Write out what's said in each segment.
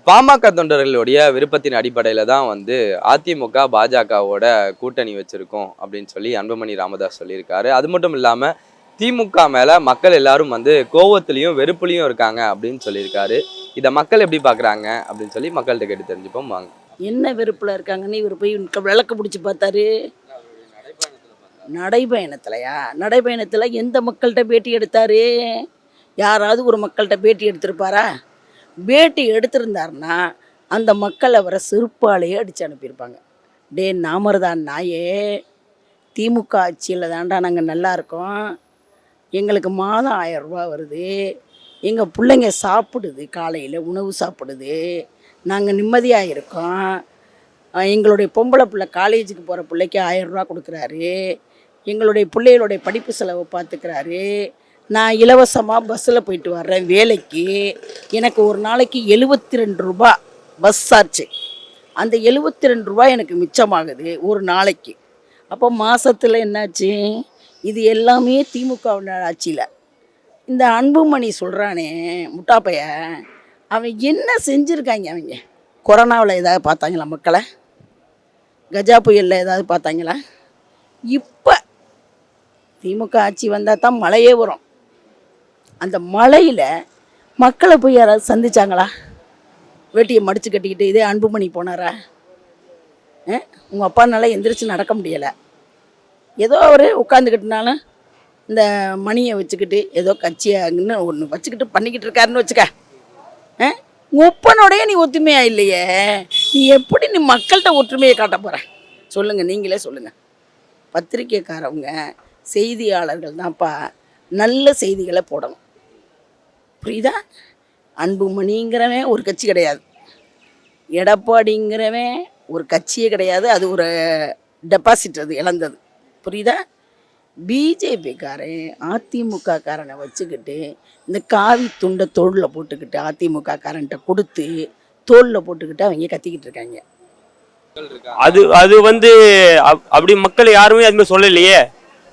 பாமக தொண்டர்களுடைய விருப்பத்தின் அடிப்படையில தான் வந்து அதிமுக பாஜகவோட கூட்டணி வச்சிருக்கோம் அப்படின்னு சொல்லி அன்புமணி ராமதாஸ் சொல்லியிருக்காரு. அது மட்டும் இல்லாம திமுக மேல மக்கள் எல்லாரும் வந்து கோவத்திலையும் வெறுப்புலையும் இருக்காங்க அப்படின்னு சொல்லியிருக்காரு. இதை மக்கள் எப்படி பாக்குறாங்க அப்படின்னு சொல்லி மக்கள்கிட்ட கேட்டு தெரிஞ்சுப்போம் வாங்க. என்ன வெறுப்புல இருக்காங்கன்னு இவர் போய் விளக்க பிடிச்சி பார்த்தாரு. நடைபயணத்துலையா? நடைபயணத்துல எந்த மக்கள்கிட்ட பேட்டி எடுத்தாரு? யாராவது ஒரு மக்கள்கிட்ட பேட்டி எடுத்திருப்பாரா? பேட்டி எடுத்திருந்தாருன்னா அந்த மக்கள் அவரை செருப்பாலேயே அடித்து அனுப்பியிருப்பாங்க. டே நாமர்தான் நாயே, திமுக ஆட்சியில் தாண்டா நாங்கள் நல்லா இருக்கோம், எங்களுக்கு மாதம் 1000 ரூபா வருது, எங்கள் பிள்ளைங்க சாப்பிடுது, காலையில் உணவு சாப்பிடுது, நாங்கள் நிம்மதியாக இருக்கோம், எங்களுடைய பொம்பளை பிள்ளை காலேஜுக்கு போகிற பிள்ளைக்கு 1000 ரூபா கொடுக்குறாரு, எங்களுடைய பிள்ளைகளுடைய படிப்பு செலவை பார்த்துக்கிறாரு, நான் இலவசமாக பஸ்ஸில் போயிட்டு வர்றேன் வேலைக்கு, எனக்கு ஒரு நாளைக்கு 72 ரூபா பஸ் சார்ஜ், அந்த 72 ரூபா எனக்கு மிச்சமாகுது ஒரு நாளைக்கு. அப்போ மாதத்தில் என்னாச்சு? இது எல்லாமே திமுக ஆட்சியில். இந்த அன்புமணி சொல்கிறானே முட்டாப்பைய, அவன் என்ன செஞ்சுருக்காங்க? அவங்க கொரோனாவில் ஏதாவது பார்த்தாங்களா? மக்களை கஜா புயலில் ஏதாவது பார்த்தாங்களா? இப்போ திமுக ஆட்சி வந்தால் தான் மழையே வரும். அந்த மழையில் மக்களை போய் யாராவது சந்திச்சாங்களா? வேட்டியை மடித்து கட்டிக்கிட்டு இதே அன்புமணி போனாரா? உங்கள் அப்பானால எந்திரிச்சு நடக்க முடியலை, ஏதோ அவர் உட்காந்துக்கிட்டுனாலும் இந்த மணியை வச்சுக்கிட்டு ஏதோ கட்சியாங்கன்னு ஒன்று வச்சுக்கிட்டு பண்ணிக்கிட்டு இருக்காருன்னு வச்சுக்க. ஒப்பனோடைய நீ ஒற்றுமையா இல்லையே, நீ எப்படி நீ மக்கள்கிட்ட ஒற்றுமையை காட்ட போகிற? சொல்லுங்கள், நீங்களே சொல்லுங்கள். பத்திரிக்கைக்காரவங்க செய்தியாளர்கள் தான்ப்பா நல்ல செய்திகளை போடணும், புரியுதா? அன்புமணிங்கிறவன் ஒரு கட்சி கிடையாது, எடப்பாடிங்கிறவன் ஒரு கட்சியே கிடையாது, அது ஒரு டெபாசிட், அது இழந்தது, புரியுதா? பிஜேபிக்காரன் அதிமுக காரனை வச்சுக்கிட்டு இந்த காவி துண்டை தோளில் போட்டுக்கிட்டு அதிமுக காரன்ட்ட கொடுத்து தோளில் போட்டுக்கிட்டு அவங்க கத்திக்கிட்டு இருக்காங்க. அது வந்து அப்படி மக்கள் யாருமே அதுமாதிரி சொல்லலையே.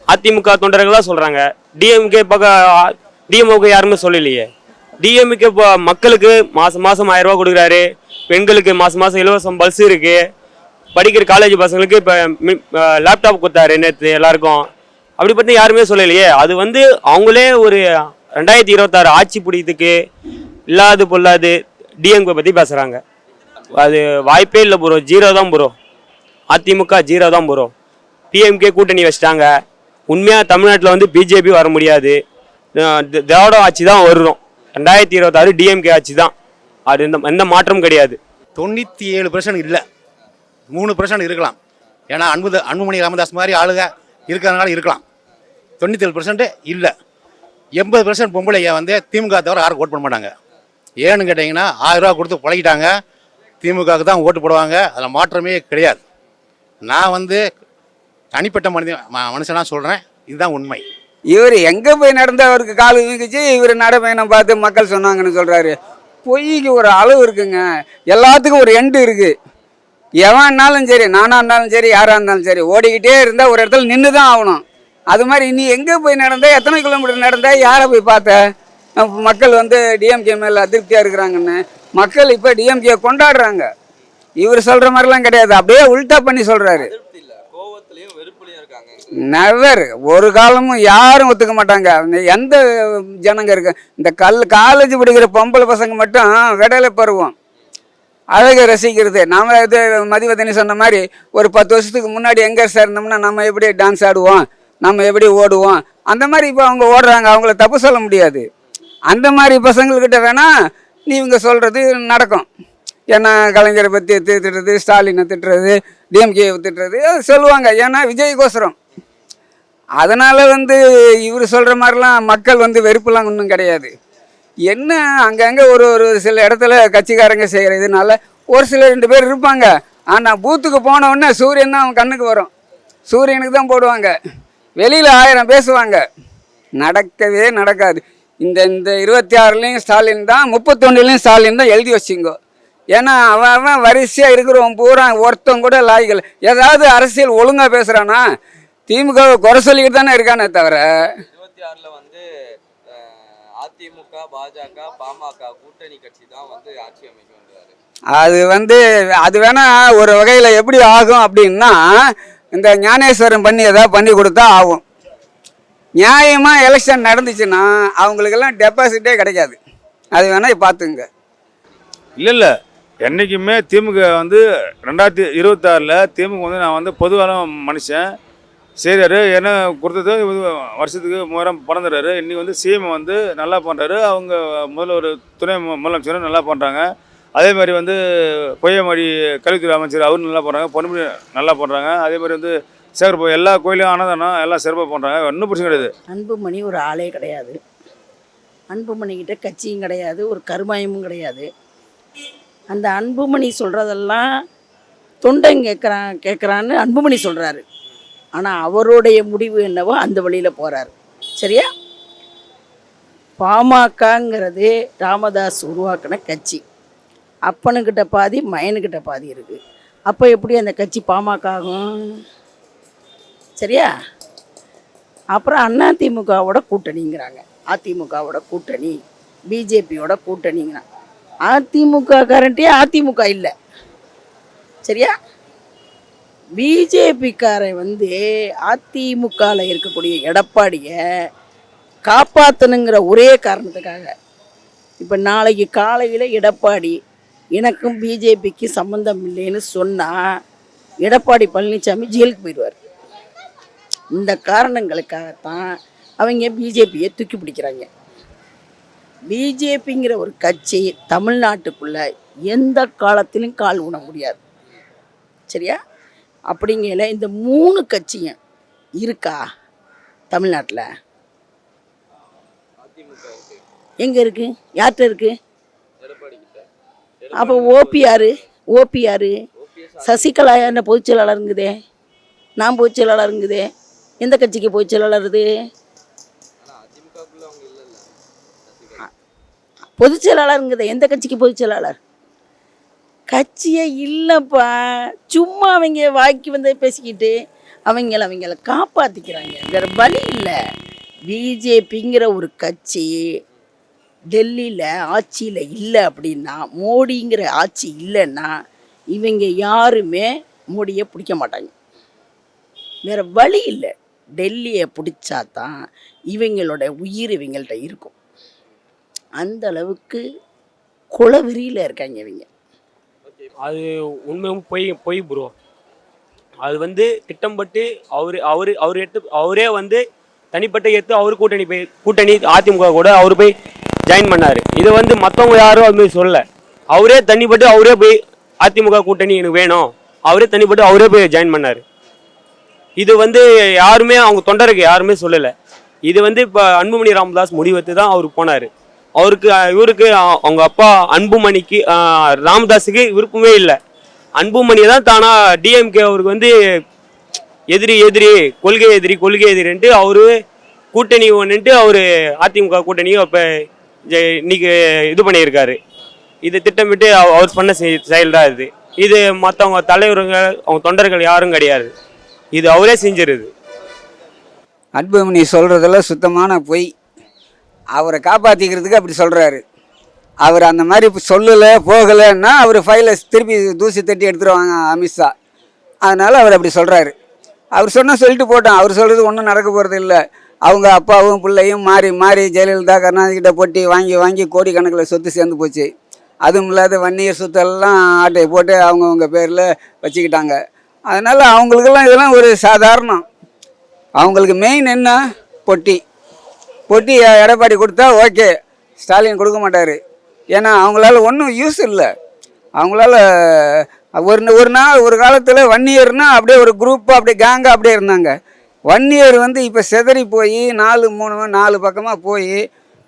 அதிமுக தொண்டர்களாக சொல்கிறாங்க, டிஎம்கே பக்கம் டிஎம்ஓக்கு யாருமே சொல்லலையே. டிஎம்கே இப்போ மக்களுக்கு மாதம் 1000 ரூபா கொடுக்குறாரு, பெண்களுக்கு மாதம் இலவசம் பஸ் இருக்குது, படிக்கிற காலேஜ் பசங்களுக்கு இப்போ லேப்டாப் கொடுத்தாரு நேற்று எல்லாருக்கும். அப்படிப்பட்ட யாருமே சொல்லலையே. அது வந்து அவங்களே ஒரு 2026 ஆட்சி பிடிக்கிறதுக்கு இல்லாது பொல்லாது டிஎம்கே பற்றி பேசுகிறாங்க. அது வாய்ப்பே இல்லை ப்ரோ, 0 தான் ப்ரோ. அதிமுக 0 தான் ப்ரோ. பிஎம்கே கூட்டணி வச்சிட்டாங்க. உண்மையாக தமிழ்நாட்டில் வந்து பிஜேபி வர முடியாது, திராவிட ஆட்சி தான் வரும். 2026 டிஎம்கே ஆட்சி தான், அது எந்த மாற்றமும் கிடையாது. 97% இல்லை, 3% இருக்கலாம். ஏன்னா அன்புமணி ராமதாஸ் மாதிரி ஆளுங்க இருக்கிறதுனால இருக்கலாம். 97% இல்லை. 80% பொம்பளைங்க வந்து திமுக தவிர யாரும் ஓட்டு பண்ண மாட்டாங்க. ஏன்னு கேட்டிங்கன்னா 1000 ரூபா கொடுத்து பழகிட்டாங்க, திமுகவுக்கு தான் ஓட்டு போடுவாங்க, அதில் மாற்றமே கிடையாது. நான் வந்து தனிப்பட்ட மனுஷனாக சொல்கிறேன், இதுதான் உண்மை. இவர் எங்கே போய் நடந்த அவருக்கு கால் வீங்கிச்சு, இவர் நடைபயணம் பார்த்து மக்கள் சொன்னாங்கன்னு சொல்கிறாரு. பொய்க்கு ஒரு அளவு இருக்குங்க, எல்லாத்துக்கும் ஒரு எண்டு இருக்குது. எவன்னாலும் சரி, நானாக இருந்தாலும் சரி, யாராக இருந்தாலும் சரி, ஓடிக்கிட்டே இருந்தால் ஒரு இடத்துல நின்று தான் ஆகணும். அது மாதிரி நீ எங்கே போய் நடந்த, எத்தனை கிலோமீட்டர் நடந்த, யாரை போய் பார்த்த? மக்கள் வந்து டிஎம்கே மேலே அதிருப்தியாக இருக்கிறாங்கன்னு மக்கள் இப்போ டிஎம்கே கொண்டாடுறாங்க. இவர் சொல்கிற மாதிரிலாம் கிடையாது, அப்படியே உல்டா பண்ணி சொல்கிறாரு. நெவர், ஒரு காலமும் யாரும் ஒத்துக்க மாட்டாங்க. எந்த ஜனங்க இருக்கு? இந்த காலேஜ் படிக்கிற பொம்பளை பசங்க மட்டும் விடலை பருவம் அழகை ரசிக்கிறது. நாம் இது மதிவதனி சொன்ன மாதிரி ஒரு 10 வருஷத்துக்கு முன்னாடி எங்கே சேர்ந்தோம்னா நம்ம எப்படி டான்ஸ் ஆடுவோம், நம்ம எப்படி ஓடுவோம், அந்த மாதிரி இப்போ அவங்க ஓடுறாங்க. அவங்கள தப்பு சொல்ல முடியாது. அந்த மாதிரி பசங்கள்கிட்ட வேணால் நீ இவங்க சொல்கிறது நடக்கும். ஏன்னா கலைஞரை பற்றி திட்டுறது, ஸ்டாலினை திட்டுறது, டிஎம்கே திட்டுறது சொல்லுவாங்க. ஏன்னா விஜய்கோசரம். அதனால் வந்து இவர் சொல்கிற மாதிரிலாம் மக்கள் வந்து வெறுப்புலாம் ஒன்றும் கிடையாது. என்ன அங்கங்கே ஒரு சில இடத்துல கட்சிக்காரங்க செய்கிறதுனால ஒரு சில 2 பேர் இருப்பாங்க. ஆனால் பூத்துக்கு போனவுடனே சூரியன் தான் அவன் கண்ணுக்கு வரும், சூரியனுக்கு தான் போடுவாங்க. வெளியில் 1000 பேசுவாங்க, நடக்கவே நடக்காது. இந்த 26லையும் ஸ்டாலின் தான், 31லையும் ஸ்டாலின் தான் எழுதி வச்சுங்கோ. ஏன்னா அவன் வரிசையாக இருக்கிறவன் பூரா ஒருத்தன் கூட லாய்கள் ஏதாவது அரசியல் ஒழுங்காக பேசுகிறானா? திமுக குறை சொல்லிக்கிட்டு தானே இருக்கானே தவிர. 26ல் வந்து அதிமுக பாஜக பாமக கூட்டணி கட்சி தான் வந்து ஆட்சி அமைக்க வேண்டியது. அது வந்து அது வேணா ஒரு வகையில் எப்படி ஆகும் அப்படின்னா, இந்த ஞானேஸ்வரன் பண்ணி ஏதாவது பண்ணி கொடுத்தா ஆகும். நியாயமாக எலெக்ஷன் நடந்துச்சுன்னா அவங்களுக்கெல்லாம் டெபாசிட்டே கிடைக்காது. அது வேணா பார்த்துங்க. இல்லை என்றைக்குமே திமுக வந்து 2026 திமுக வந்து நான் வந்து பொதுவான மனுஷன் செய்கிறாரு. ஏன்னா கொடுத்தது வருஷத்துக்கு 3000 பணம் தர்றாரு. இன்றைக்கி வந்து சிஎம் வந்து நல்லா பண்ணுறாரு. அவங்க ஒரு துணை முதலமைச்சரும் நல்லா பண்ணுறாங்க. அதே மாதிரி வந்து பொய்யமொழி கல்வித்துறை அமைச்சர் அவரும் நல்லா பண்ணுறாங்க. பொன்முடி நல்லா பண்ணுறாங்க. அதே மாதிரி வந்து சேகர் எல்லா கோயிலும் அன்னதானம் எல்லாம் சிறப்பாக பண்ணுறாங்க. ஒன்றும் பிரச்சனை கிடையாது. அன்புமணி ஒரு ஆளே கிடையாது. அன்புமணிக்கிட்ட கட்சியும் கிடையாது, ஒரு கருமாயமும் கிடையாது. அந்த அன்புமணி சொல்கிறதெல்லாம் தொண்டன் கேட்குறான்னு அன்புமணி சொல்கிறாரு. ஆனால் அவருடைய முடிவு என்னவோ அந்த வழியில் போகிறாரு. சரியா? பாமகங்கிறது ராமதாஸ் உருவாக்கின கட்சி. அப்பனுக்கிட்ட பாதி மயனுக்கிட்ட பாதி இருக்குது. அப்போ எப்படி அந்த கட்சி பாமக ஆகும்? சரியா? அப்புறம் அதிமுகவோட கூட்டணிங்கிறாங்க. அதிமுகவோட கூட்டணி, பிஜேபியோட கூட்டணிங்கிறாங்க. அதிமுக கரண்டியே அதிமுக இல்லை. சரியா? பிஜேபிக்காரன் வந்து அதிமுகவில் இருக்கக்கூடிய எடப்பாடியை காப்பாற்றணுங்கிற ஒரே காரணத்துக்காக இப்போ நாளைக்கு காலையில் எடப்பாடி எனக்கும் பிஜேபிக்கு சம்மந்தம் இல்லைன்னு சொன்னால் எடப்பாடி பழனிசாமி ஜெயிலுக்கு போயிடுவார். இந்த காரணங்களுக்காகத்தான் அவங்க பிஜேபியை தூக்கி பிடிக்கிறாங்க. பிஜேபிங்கிற ஒரு கட்சி தமிழ்நாட்டுக்குள்ளே எந்த காலத்திலும் கால் ஊன முடியாது. சரியா? அப்படிங்கல இந்த 3 கட்சியும் இருக்கா தமிழ்நாட்டில்? எங்கே இருக்குது? யார்கிட்ட இருக்குது? அப்போ ஓபிஆர் சசிகலா என்ன பொதுச் செயலாளருங்குதே, நான் பொதுச் செயலாளருங்குதே. எந்த கட்சிக்கு பொதுச் செயலாளருது? பொதுச் செயலாளருங்குதே. எந்த கட்சிக்கு பொதுச் செயலாளர்? கட்சியே இல்லைப்பா. சும்மா அவங்க வாய்க்கு வந்து பேசிக்கிட்டு அவங்கள காப்பாற்றிக்கிறாங்க. வேறு வழி இல்லை. பிஜேபிங்கிற ஒரு கட்சி டெல்லியில் ஆட்சியில் இல்லை அப்படின்னா, மோடிங்கிற ஆட்சி இல்லைன்னா இவங்க யாருமே மோடியை பிடிக்க மாட்டாங்க. வேறு வழி இல்லை. டெல்லியை பிடிச்சா தான் இவங்களோட உயிர் இவங்கள்ட்ட இருக்கும். அந்த அளவுக்கு குலவெறியில் இருக்காங்க இவங்க. அது உண்மையும் பொய் ப்ரோ. அது வந்து திட்டம்பட்டு அவரே வந்து தனிப்பட்ட எடுத்து அவர் கூட்டணி அதிமுக கூட அவர் போய் ஜாயின் பண்ணார். இதை வந்து மற்றவங்க யாரும் அது மாதிரி சொல்லலை. அவரே தனிப்பட்டு அவரே போய் அதிமுக கூட்டணி எனக்கு வேணும், அவரே தனிப்பட்டு அவரே போய் ஜாயின் பண்ணார். இது வந்து யாருமே அவங்க தொண்டருக்கு யாருமே சொல்லலை. இது வந்து இப்போ அன்புமணி ராமதாஸ் முடிவெடுத்து தான் அவருக்கு போனார். இவருக்கு அவங்க அப்பா அன்புமணிக்கு ராமதாஸுக்கு விருப்பமே இல்லை. அன்புமணியை தான் தானா டிஎம்கே அவருக்கு வந்து எதிரி கொள்கை எதிரின்ட்டு அவரு கூட்டணி ஒன்றுட்டு அவர் அதிமுக கூட்டணியும் இப்போ இன்னைக்கு இது பண்ணியிருக்காரு. இது திட்டமிட்டு அவர் பண்ண செயல் தான் இது. இது மற்றவங்க தலைவர்கள் அவங்க தொண்டர்கள் யாரும் கிடையாது. இது அவரே செஞ்சிருது. அன்புமணி சொல்கிறதெல்லாம் சுத்தமான பொய். அவரை காப்பாற்றிக்கிறதுக்கு அப்படி சொல்கிறாரு. அவர் அந்த மாதிரி சொல்லலை போகலைன்னா அவர் ஃபைலை திருப்பி தூசி தட்டி எடுத்துருவாங்க அமித்ஷா. அதனால் அவர் அப்படி சொல்கிறாரு. அவர் சொன்னால் சொல்லிட்டு போட்டான். அவர் சொல்கிறது ஒன்றும் நடக்க போகிறது இல்லை. அவங்க அப்பாவும் பிள்ளையும் மாறி ஜெயலலிதா கருணாநிதிக்கிட்ட போட்டி வாங்கி கோடிக்கணக்கில் சொத்து சேர்ந்து போச்சு. அதுவும் இல்லாத வன்னியர் சொத்தெல்லாம் ஆட்டை போட்டு அவங்கவுங்க பேரில் வச்சுக்கிட்டாங்க. அதனால் அவங்களுக்கெல்லாம் இதெல்லாம் ஒரு சாதாரணம். அவங்களுக்கு மெயின் என்ன? பொட்டி எடப்பாடி கொடுத்தா ஓகே, ஸ்டாலின் கொடுக்க மாட்டார். ஏன்னா அவங்களால ஒன்றும் யூஸ் இல்லை. அவங்களால ஒரு காலத்தில் வன்னியர்னால் அப்படியே ஒரு குரூப்பாக அப்படியே கேங்காக அப்படியே இருந்தாங்க. வன்னியர் வந்து இப்போ செதறி போய் 4 பக்கமாக போய்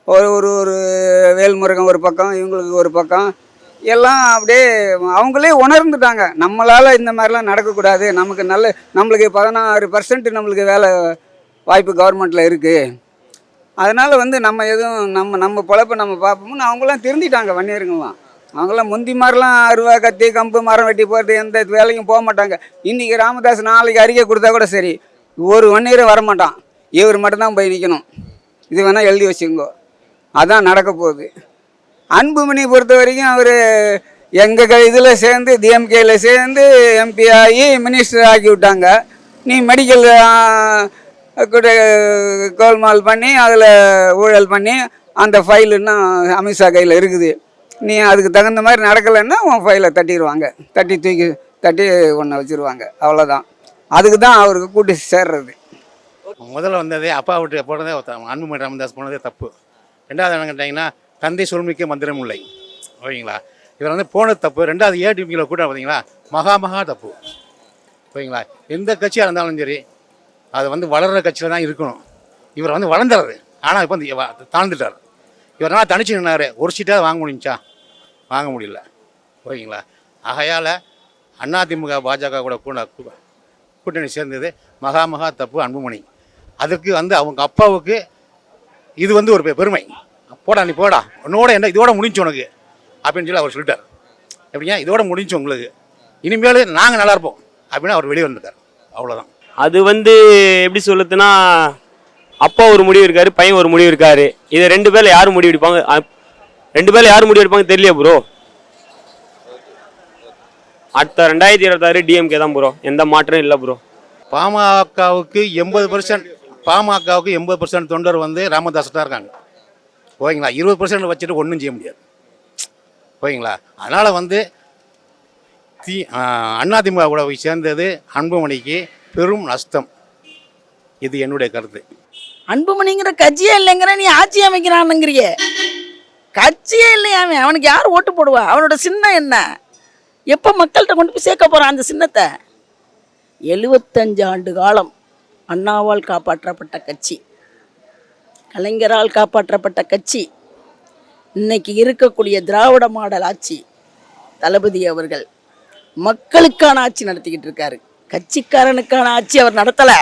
ஒரு வேல்முருகன் ஒரு பக்கம், இவங்களுக்கு ஒரு பக்கம், எல்லாம் அப்படியே அவங்களே உணர்ந்துட்டாங்க. நம்மளால் இந்த மாதிரிலாம் நடக்கக்கூடாது, நம்மளுக்கு 16% நம்மளுக்கு வேலை வாய்ப்பு கவர்மெண்ட்டில் இருக்குது. அதனால் வந்து நம்ம எதுவும் நம்ம பொழப்பை நம்ம பார்ப்போம்னு அவங்களாம் திருந்திட்டாங்க. வன்னியருங்களாம் அவங்களாம் முந்தி மாதிரிலாம் அருவா கத்தி கம்பு மரம் வெட்டி போகிறது எந்த வேலைக்கும் போக மாட்டாங்க. இன்றைக்கி ராமதாஸ் நாளைக்கு அறிக்கை கொடுத்தா கூட சரி, ஒரு வன்னியரும் வரமாட்டான், இவர் மட்டும்தான் போய் நிற்கணும். இது வேணால் எழுதி வச்சுக்கோ. அதான் நடக்க போகுது. அன்புமணி பொறுத்த வரைக்கும் அவர் எங்கள் இதில் சேர்ந்து டிஎம்கேல சேர்ந்து எம்பி ஆகி மினிஸ்டர் ஆக்கி விட்டாங்க. நீ மெடிக்கல் கூட கோல்மால் பண்ணி அதில் ஊழல் பண்ணி அந்த ஃபைல் இன்னும் அமித்ஷா கையில் இருக்குது. நீ அதுக்கு தகுந்த மாதிரி நடக்கலைன்னா உன் ஃபைலை தட்டிடுவாங்க, தட்டி ஒன்றை வச்சுருவாங்க. அவ்வளோதான். அதுக்கு தான் அவருக்கு கூட்டி சேர்றது. முதல்ல வந்ததே அப்பா விட்டு போனதே அன்புமணி ராமதாஸ் போனதே தப்பு. ரெண்டாவது என்ன கேட்டிங்கன்னா தந்தை சொல்மிக்க மந்திரம் இல்லை, ஓகேங்களா. இவர் வந்து போனது தப்பு. ரெண்டாவது ஏடிஎம்கேல கூட பார்த்தீங்களா மகா தப்பு, ஓகேங்களா. எந்த கட்சியாக இருந்தாலும் சரி அது வந்து வளர்கிற கட்சியில் தான் இருக்கணும். இவர் வந்து வளர்ந்துறாரு, ஆனால் இப்போ வந்து தாழ்ந்துட்டார். இவரெல்லாம் தனிச்சு நின்னாரு. ஒரு சீட்டாவது வாங்க முடிஞ்சா வாங்க முடியல, ஓகேங்களா. ஆகையால் அதிமுக பாஜக கூட கூட்டணி சேர்ந்தது மகா தப்பு அன்புமணி. அதுக்கு வந்து அவங்க அப்பாவுக்கு இது வந்து ஒரு பெருமை. போடா நீ போடா, உன்னோட என்ன இதோட முடிஞ்சு உனக்கு அப்படின்னு சொல்லி அவர் சொல்லிட்டார். எப்படிங்க இதோட முடிஞ்சு உங்களுக்கு, இனிமேல் நாங்கள் நல்லா இருப்போம் அப்படின்னு அவர் வெளியே வந்துட்டார். அவ்வளோதான். அது வந்து எப்படி சொல்லுதுன்னா, அப்பா ஒரு முடிவு இருக்காரு, பையன் ஒரு முடிவு இருக்காரு. இதை 2 பேர்ல யார் முடிவு எடுப்பாங்க? 2 பேர்ல யார் முடிவு எடுப்பாங்க தெரியல ப்ரோ. அடுத்த 2026 டிஎம்கே தான் ப்ரோ, எந்த மாற்றம் இல்லை ப்ரோ. பாமகவுக்கு 80% தொண்டர் வந்து ராமதாஸ் தான் இருக்காங்க, ஓகேங்களா. 20% வச்சுட்டு ஒன்றும் செய்ய முடியாது, ஓகேங்களா. அதனால் வந்து அதிமுக கூட போய் சேர்ந்தது அன்புமணிக்கு பெரும் நஷ்டம். இது என்னுடைய கருத்து. அன்புமணிங்கிற கட்சியே இல்லைங்கிற, நீ ஆட்சி அமைக்கிறானுங்கிறிய. கட்சியே இல்லையாமே, அவனுக்கு யார் ஓட்டு போடுவா? அவனோட சின்னம் என்ன? எப்போ மக்கள்கிட்ட கொண்டு போய் சேர்க்க போகிறான் அந்த சின்னத்தை? 75 ஆண்டு காலம் அண்ணாவால் காப்பாற்றப்பட்ட கட்சி, கலைஞரால் காப்பாற்றப்பட்ட கட்சி. இன்னைக்கு இருக்கக்கூடிய திராவிட மாடல் ஆட்சி தளபதி அவர்கள் மக்களுக்கான ஆட்சி நடத்திக்கிட்டு இருக்காரு. கட்சிக்காரனுக்கான ஆட்சி அவர் நடத்தலை.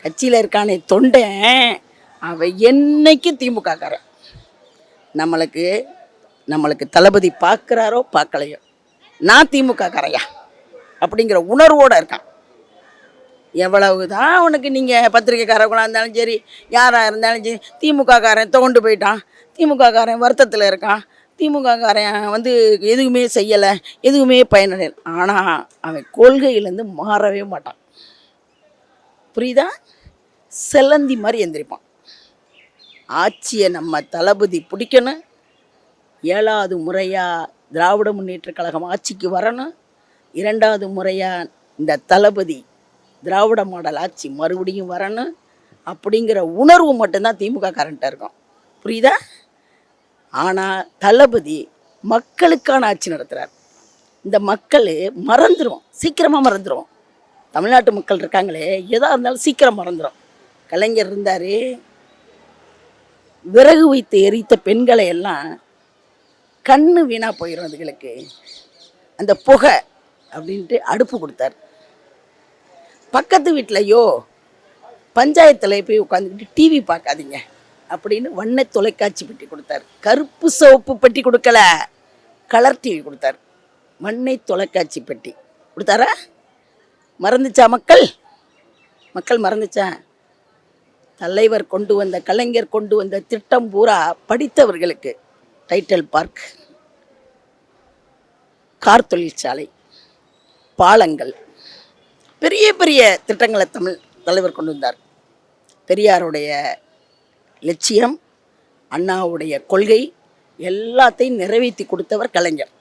கட்சியில் இருக்கானே தொண்டன், அவன் என்னைக்கு திமுக காரன். நம்மளுக்கு தளபதி பார்க்குறாரோ பார்க்கலையோ, நான் திமுக காரையா அப்படிங்கிற உணர்வோடு இருக்கான். எவ்வளவுதான் அவனுக்கு நீங்கள் பத்திரிக்கைக்காரர்களாக இருந்தாலும் சரி, யாராக இருந்தாலும் சரி, திமுக காரன் தோண்டு போயிட்டான், திமுக காரன் வருத்தத்தில் இருக்கான், திமுக காரன் வந்து எதுவுமே செய்யலை, எதுவுமே பயனடையலை, ஆனால் அவன் கொள்கையிலேருந்து மாறவே மாட்டான். புரியுதா? செல்லந்தி மாதிரி எந்திரிப்பான். ஆட்சியை நம்ம தளபதி பிடிக்கணும். 7வது முறையாக திராவிட முன்னேற்ற கழகம் ஆட்சிக்கு வரணும். 2வது முறையாக இந்த தளபதி திராவிட மாடல் ஆட்சி மறுபடியும் வரணும் அப்படிங்கிற உணர்வு மட்டும்தான் திமுக காரன்ட்ட இருக்கும். புரியுதா? ஆனால் தளபதி மக்களுக்கான ஆட்சி நடத்துகிறார். இந்த மக்கள் மறந்துடும், சீக்கிரமாக மறந்துடும். தமிழ்நாட்டு மக்கள் இருக்காங்களே, எதாக இருந்தாலும் சீக்கிரம் மறந்துடும். கலைஞர் இருந்தார், விறகு வைத்து எரித்த பெண்களை எல்லாம் கண்ணு வீணாக போயிடும் அதுகளுக்கு, அந்த புகை அப்படின்ட்டு அடுப்பு கொடுத்தார். பக்கத்து வீட்டிலையோ பஞ்சாயத்தில் போய் உட்காந்துக்கிட்டு டிவி பார்க்காதீங்க அப்படின்னு வண்ண தொலைக்காட்சி பெட்டி கொடுத்தார். கருப்பு சிவப்பு பெட்டி கொடுக்கல, கலர் டிவி கொடுத்தார். வண்ணை தொலைக்காட்சி பெட்டி கொடுத்தாரா? மறந்துச்சா மக்கள் மறந்துச்சா? தலைவர் கொண்டு வந்த, கலைஞர் கொண்டு வந்த திட்டம் பூரா படித்தவர்களுக்கு டைட்டில் பார்க், கார் தொழிற்சாலை, பாலங்கள், பெரிய பெரிய திட்டங்களை தலைவர் கொண்டு வந்தார். பெரியாருடைய லட்சியம், அண்ணாவுடைய கொள்கை எல்லாத்தையும் நிறைவேற்றி கொடுத்தவர் கலைஞர்.